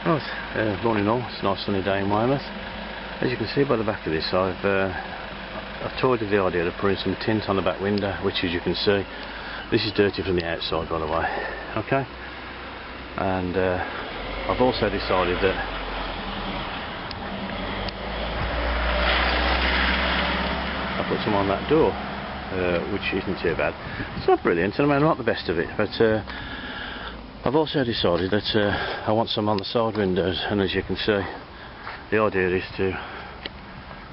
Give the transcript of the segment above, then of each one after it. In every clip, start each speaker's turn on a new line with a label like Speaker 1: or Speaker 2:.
Speaker 1: Right, morning all. It's a nice sunny day in Weymouth. As you can see by the back of this, I've toyed with the idea of putting some tint on the back window, which, as you can see, this is dirty from the outside, by the way. Okay, and I've also decided that I put some on that door, which isn't too bad. It's not brilliant, and I'm not the best of it, but I've also decided that I want some on the side windows, and as you can see, the idea is to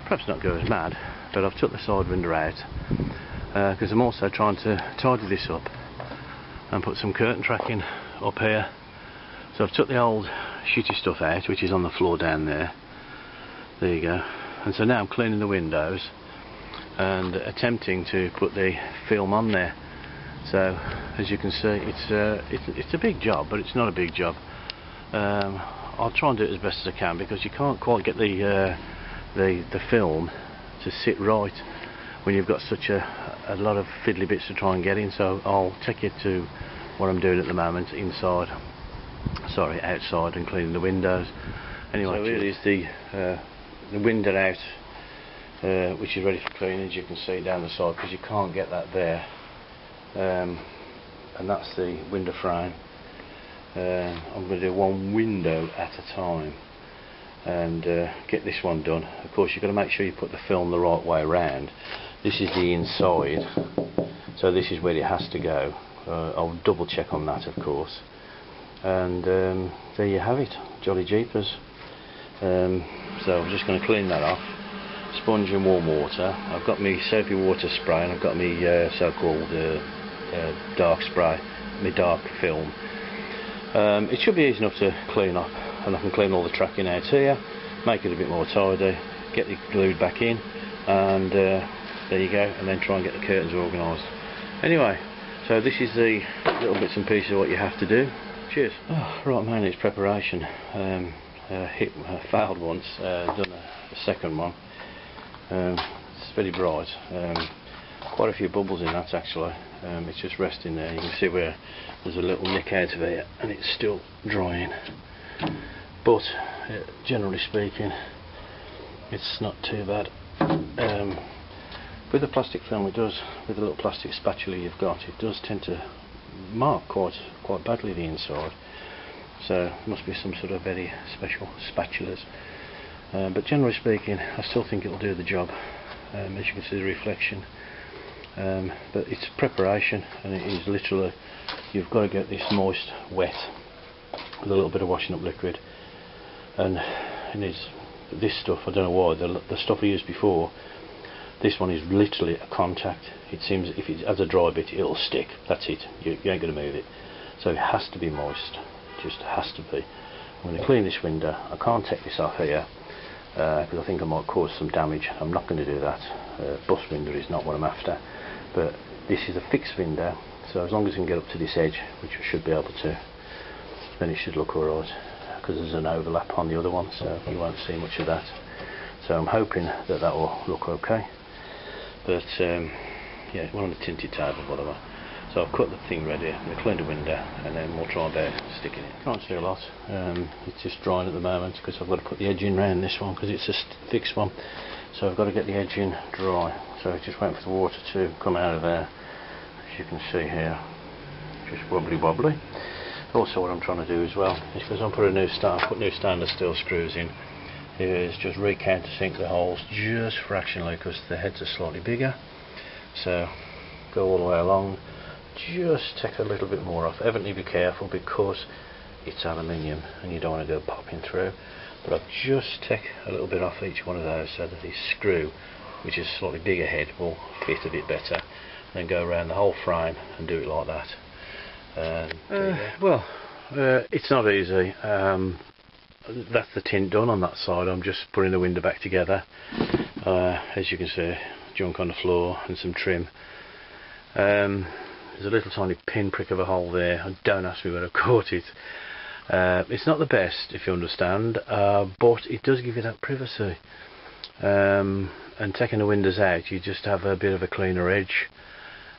Speaker 1: perhaps not go as mad, but I've took the side window out because I'm also trying to tidy this up and put some curtain tracking up here. So I've took the old shitty stuff out, which is on the floor down there. There you go. And so now I'm cleaning the windows and attempting to put the film on there. So as you can see, it's a big job, but it's not a big job. I'll try and do it as best as I can, because you can't quite get the film to sit right when you've got such a lot of fiddly bits to try and get in. So I'll take you to what I'm doing at the moment outside and cleaning the windows. Anyway, so here is the window out, which is ready for cleaning, as you can see down the side, because you can't get that there. And that's the window frame. I'm going to do one window at a time and get this one done. Of course, you've got to make sure you put the film the right way around. This is the inside, so this is where it has to go. I'll double check on that, of course. And there you have it, jolly jeepers. So I'm just going to clean that off. Sponge and warm water. I've got my soapy water spray, and I've got my so-called dark spray, my dark film. It should be easy enough to clean up, and I can clean all the tracking out here, make it a bit more tidy, get it glued back in, and there you go, and then try and get the curtains organised. Anyway, so this is the little bits and pieces of what you have to do. Cheers. Oh, right, mainly it's preparation. Failed once, done a second one. It's very bright, quite a few bubbles in that actually. It's just resting there. You can see where there's a little nick out of here, and it's still drying, but generally speaking it's not too bad. With the plastic film, it does, with the little plastic spatula you've got, it does tend to mark quite badly the inside, so it must be some sort of very special spatulas. But generally speaking, I still think it'll do the job. As you can see, the reflection. But it's preparation, and it is literally, you've got to get this moist, wet, with a little bit of washing up liquid. And it is this stuff. I don't know why the stuff I used before. This one is literally a contact. It seems if it has a dry bit, it'll stick. That's it. You ain't going to move it. So it has to be moist. It just has to be. I'm going to clean this window. I can't take this off here, because I think I might cause some damage. I'm not going to do that. Bus window is not what I'm after, but this is a fixed window, so as long as I can get up to this edge, which I should be able to, then it should look alright, because there's an overlap on the other one, so you won't see much of that. So I'm hoping that will look okay. But yeah, we're on the tinted table, by the way. So I've cut the thing ready, I'm going to clean the window, and then we'll try about sticking it. Can't see a lot. It's just drying at the moment, because I've got to put the edge in around this one, because it's a fixed one. So I've got to get the edge in dry. So just waiting for the water to come out of there. As you can see here, just wobbly wobbly. Also, what I'm trying to do as well is, because I'm putting put new stainless steel screws in, is just re-countersink the holes just fractionally, because the heads are slightly bigger. So go all the way along. Just take a little bit more off. Evidently be careful, because it's aluminium and you don't want to go popping through. But I'll just take a little bit off each one of those, so that this screw, which is a slightly bigger head, will fit a bit better. Then go around the whole frame and do it like that. It's not easy. That's the tint done on that side. I'm just putting the window back together. As you can see, junk on the floor and some trim. There's a little tiny pinprick of a hole there. Don't ask me where I caught it. It's not the best, if you understand, but it does give you that privacy. And taking the windows out, you just have a bit of a cleaner edge.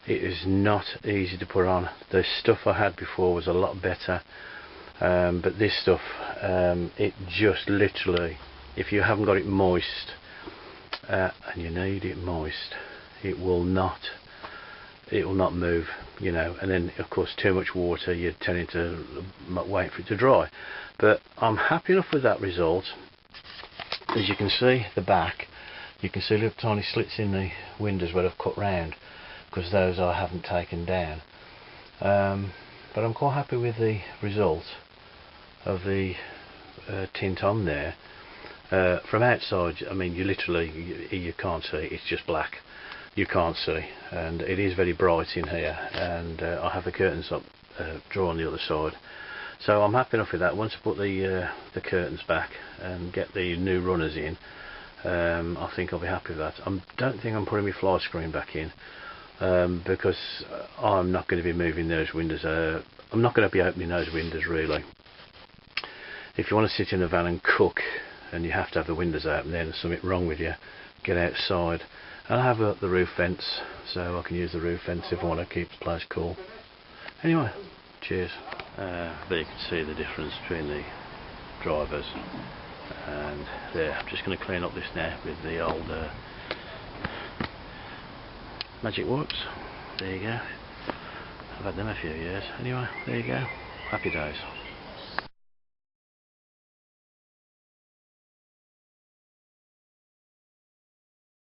Speaker 1: It is not easy to put on. The stuff I had before was a lot better. but this stuff, it just literally, if you haven't got it moist, and you need it moist, it will not move, you know. And then of course too much water, you're tending to wait for it to dry. But I'm happy enough with that result. As you can see, the back, you can see little tiny slits in the windows where I've cut round, because those I haven't taken down. But I'm quite happy with the result of the tint on there. From outside, I mean, you literally, you can't see, it's just black. You can't see, and it is very bright in here, and I have the curtains up, drawn on the other side, so I'm happy enough with that. Once I put the curtains back and get the new runners in, I think I'll be happy with that. I don't think I'm putting my fly screen back in, because I'm not going to be moving those windows. I'm not going to be opening those windows really. If you want to sit in a van and cook and you have to have the windows open, then there's something wrong with you. Get outside. And I have got the roof vents, so I can use the roof vents if I want to keep the place cool. Anyway, cheers. There you can see the difference between the drivers, and there. I'm just going to clean up this now with the old Magic Wipes. There you go. I've had them a few years. Anyway, there you go. Happy days.